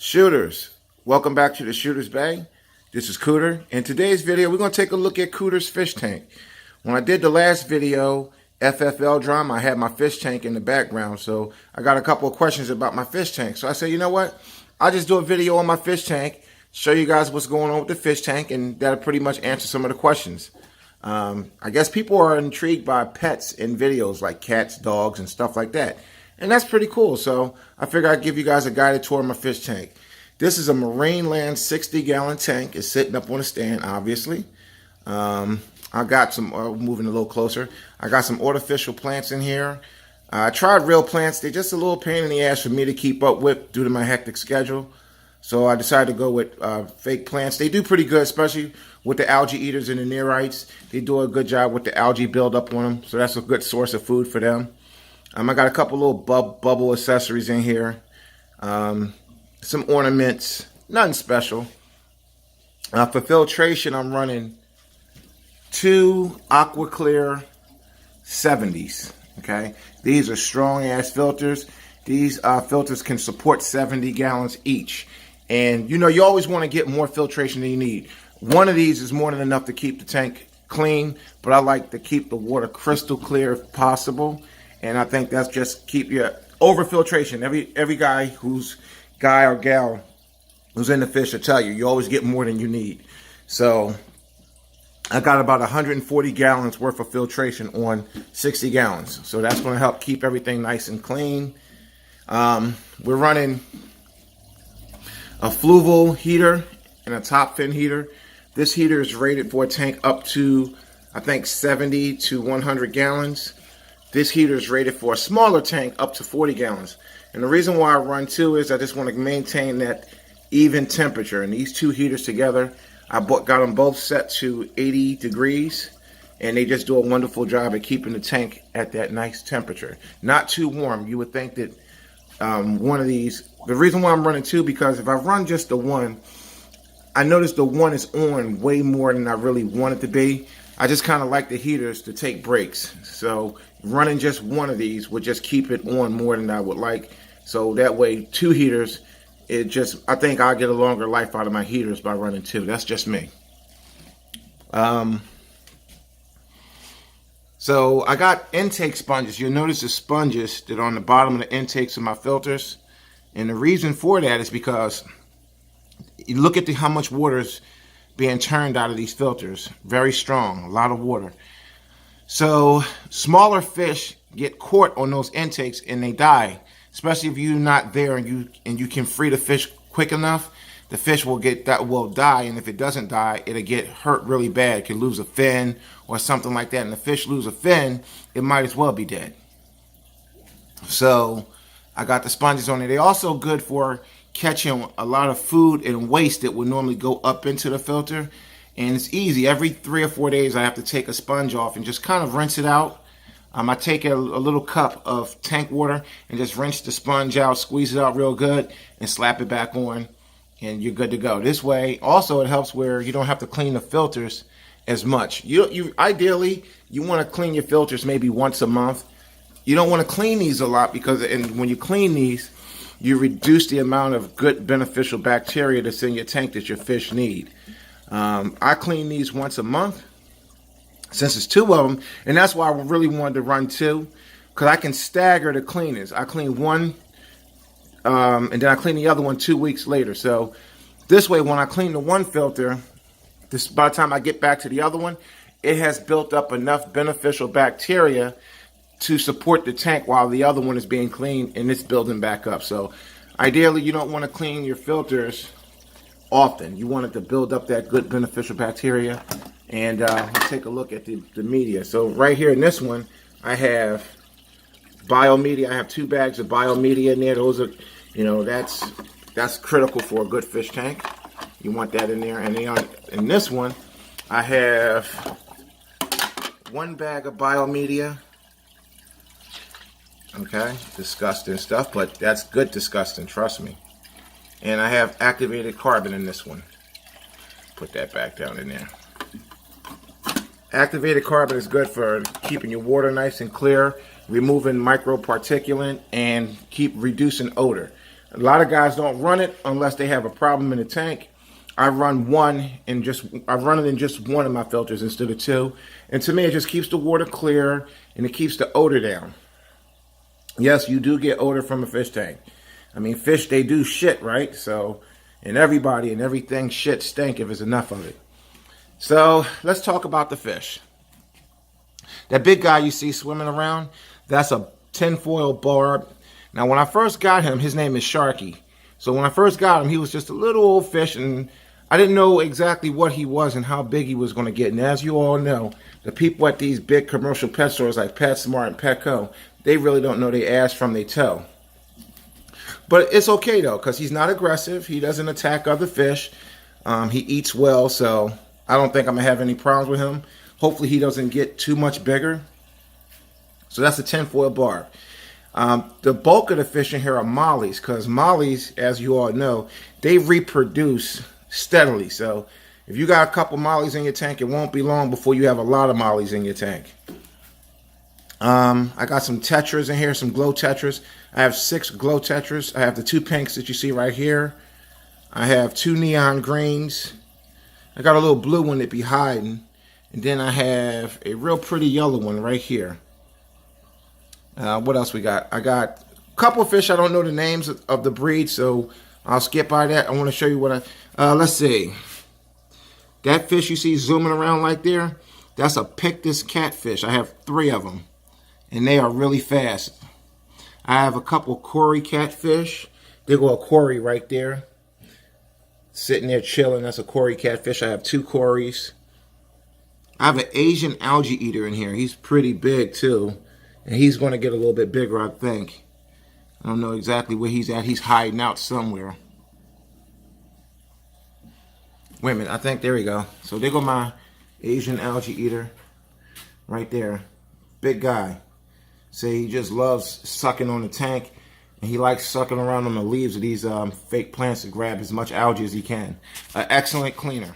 Shooters, welcome back to the Shooter's Bay. This is Cooter. In today's video, we're going to take a look at Cooter's fish tank. When I did the last video, FFL drama, I had my fish tank in the background, so I got a couple of questions about my fish tank. So I said, you know what? I'll just do a video on my fish tank, show you guys what's going on with the fish tank, and that'll pretty much answer some of the questions. I guess people are intrigued by pets in videos like cats, dogs, and stuff like that. And that's pretty cool. So I figured I'd give you guys a guided tour of my fish tank. This is a Marineland 60-gallon tank. It's sitting up on a stand, obviously. I got some, moving a little closer, I got some artificial plants in here. I tried real plants. They're just a little pain in the ass for me to keep up with due to my hectic schedule. So I decided to go with fake plants. They do pretty good, especially with the algae eaters and the neorites. They do a good job with the algae buildup on them. So that's a good source of food for them. I got a couple little bubble accessories in here. Some ornaments, nothing special. For filtration, I'm running 2 Aqua Clear 70s. Okay, these are strong ass filters. These filters can support 70 gallons each. And you know, you always want to get more filtration than you need. One of these is more than enough to keep the tank clean, but I like to keep the water crystal clear if possible. And I think that's just keep your over filtration. Every guy or gal who's in the fish will tell you, you always get more than you need. So I got about 140 gallons worth of filtration on 60 gallons. So that's going to help keep everything nice and clean. We're running a fluval heater and a top fin heater. This heater is rated for a tank up to, I think, 70 to 100 gallons. This heater is rated for a smaller tank up to 40 gallons. And the reason why I run 2 is I just want to maintain that even temperature. And these 2 heaters together, I got them both set to 80 degrees. And they just do a wonderful job at keeping the tank at that nice temperature. Not too warm. You would think that one of these, the reason why I'm running 2, because if I run just the one, I notice the one is on way more than I really want it to be. I just kind of like the heaters to take breaks. So running just one of these would just keep it on more than I would like. So that way, 2 heaters, I think I'll get a longer life out of my heaters by running 2. That's just me. So I got intake sponges. You'll notice the sponges that are on the bottom of the intakes of my filters. And the reason for that is because you look at how much water is being turned out of these filters. Very strong, a lot of water. So smaller fish get caught on those intakes and they die. Especially if you're not there and you can free the fish quick enough, the fish will die, and if it doesn't die, it'll get hurt really bad. It could lose a fin or something like that. And the fish lose a fin, it might as well be dead. So I got the sponges on it. They're also good for catching a lot of food and waste that would normally go up into the filter. And it's easy. Every 3 or 4 days I have to take a sponge off and just kind of rinse it out. I take a little cup of tank water and just rinse the sponge out, squeeze it out real good, and slap it back on, and you're good to go. This way, also, it helps where you don't have to clean the filters as much. Ideally, you want to clean your filters maybe once a month. You don't want to clean these a lot because when you clean these, you reduce the amount of good beneficial bacteria that's in your tank that your fish need. I clean these once a month since it's 2 of them, and that's why I really wanted to run 2, because I can stagger the cleanings. I clean one and then I clean the other one 2 weeks later. So this way, when I clean the one filter, by the time I get back to the other one, it has built up enough beneficial bacteria to support the tank while the other one is being cleaned and it's building back up. So ideally, you don't want to clean your filters often. You want it to build up that good beneficial bacteria. And let's take a look at the media. So right here in this one, I have biomedia. I have 2 bags of biomedia in there. Those are, that's critical for a good fish tank. You want that in there. And then in this one, I have 1 bag of biomedia. Okay, disgusting stuff, but that's good disgusting, trust me. And I have activated carbon in this one. Put that back down in there. Activated carbon is good for keeping your water nice and clear, removing microparticulate, and keep reducing odor. A lot of guys don't run it unless they have a problem in the tank. I run it in just one of my filters instead of two. And to me, it just keeps the water clear and it keeps the odor down. Yes, you do get odor from a fish tank. I mean, fish, they do shit, right? So, and everybody and everything shit stink if there's enough of it. So, let's talk about the fish. That big guy you see swimming around, that's a tinfoil barb. Now, when I first got him, his name is Sharky. So when I first got him, he was just a little old fish, and I didn't know exactly what he was and how big he was going to get. And as you all know, the people at these big commercial pet stores like PetSmart and Petco, they really don't know their ass from their toe. But it's okay, though, because he's not aggressive. He doesn't attack other fish. He eats well, so I don't think I'm going to have any problems with him. Hopefully he doesn't get too much bigger. So that's a tinfoil barb. The bulk of the fish in here are mollies, because mollies, as you all know, they reproduce steadily. So if you got a couple mollies in your tank, it won't be long before you have a lot of mollies in your tank. I got some tetras in here, some glow tetras. I have 6 glow tetras. I have the 2 pinks that you see right here. I have 2 neon greens. I got a little blue one that be hiding. And then I have a real pretty yellow one right here. What else we got? I got a couple of fish. I don't know the names of the breed, so I'll skip by that. I want to show you what let's see. That fish you see zooming around like there, that's a pictus catfish. I have 3 of them, and they are really fast. I have a couple Cory catfish. There go a Cory right there, sitting there chilling. That's a Cory catfish. I have 2 Corys. I have an Asian algae eater in here. He's pretty big too, and he's going to get a little bit bigger, I think. I don't know exactly where he's at. He's hiding out somewhere. Wait a minute. I think there we go. So there go my Asian algae eater right there. Big guy. See, he just loves sucking on the tank, and he likes sucking around on the leaves of these fake plants to grab as much algae as he can. An excellent cleaner.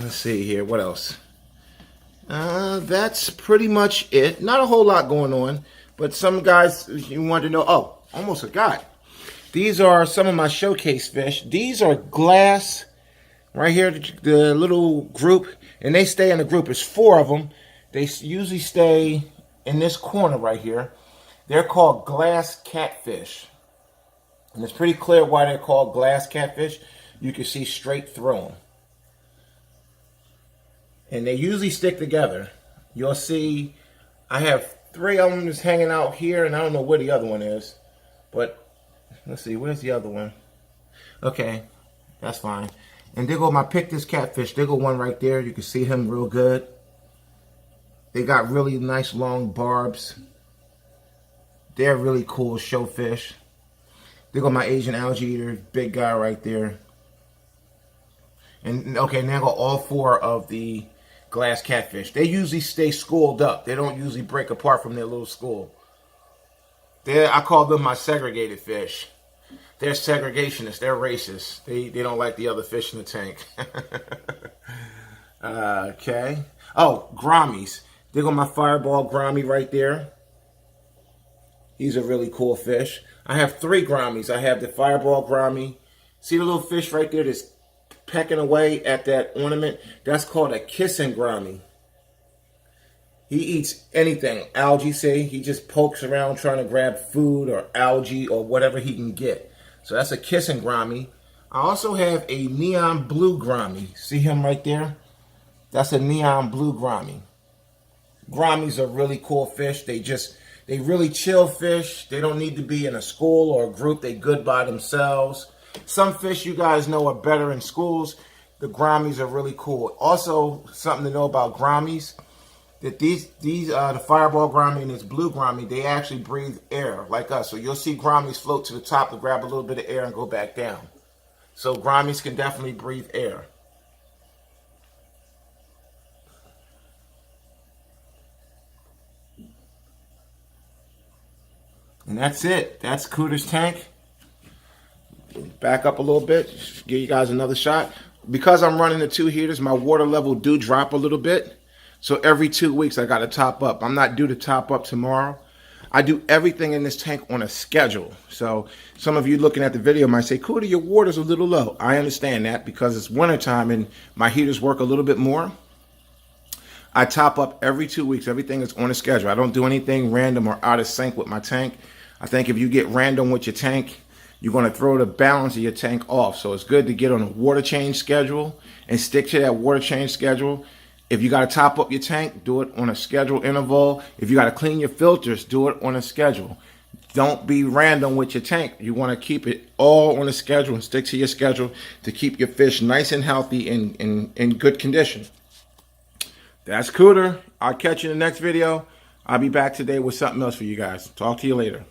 Let's see here. What else? That's pretty much it. Not a whole lot going on, but some guys, you want to know. Oh, almost forgot. These are some of my showcase fish. These are glass, right here, the little group, and they stay in the group. There's 4 of them. They usually stay in this corner right here. They're called glass catfish. And it's pretty clear why they're called glass catfish. You can see straight through them. And they usually stick together. You'll see I have 3 of them just hanging out here, and I don't know where the other one is. But let's see, where's the other one? Okay, that's fine. And there go my pictus catfish. There go one right there. You can see him real good. They got really nice long barbs. They're really cool show fish. There go my Asian algae eater, big guy right there. And okay, now go all 4 of the glass catfish. They usually stay schooled up. They don't usually break apart from their little school. I call them my segregated fish. They're segregationists. They're racist. They don't like the other fish in the tank. Okay. Oh, grammies. There go my fireball grammy right there. He's a really cool fish. I have 3 grammies. I have the fireball grammy. See the little fish right there that's pecking away at that ornament? That's called a kissing grammy. He eats anything. Algae, say. He just pokes around trying to grab food or algae or whatever he can get. So that's a kissing grammy. I also have a neon blue grammy. See him right there? That's a neon blue grammy. Grammies are really cool fish. They really chill fish. They don't need to be in a school or a group. They good by themselves. Some fish you guys know are better in schools. The grammies are really cool. Also, something to know about grammies, that the fireball grammy and this blue grammy, they actually breathe air like us. So you'll see grammies float to the top to grab a little bit of air and go back down. So grammies can definitely breathe air. And that's it. That's Cooter's tank. Back up a little bit. Give you guys another shot. Because I'm running the 2 heaters, my water level do drop a little bit. So every 2 weeks I got to top up. I'm not due to top up tomorrow. I do everything in this tank on a schedule. So some of you looking at the video might say, Cooter, your water's a little low. I understand that because it's wintertime and my heaters work a little bit more. I top up every 2 weeks. Everything is on a schedule. I don't do anything random or out of sync with my tank. I think if you get random with your tank, you're going to throw the balance of your tank off. So it's good to get on a water change schedule and stick to that water change schedule. If you got to top up your tank, do it on a scheduled interval. If you got to clean your filters, do it on a schedule. Don't be random with your tank. You want to keep it all on a schedule and stick to your schedule to keep your fish nice and healthy and in good condition. That's Cooter. I'll catch you in the next video. I'll be back today with something else for you guys. Talk to you later.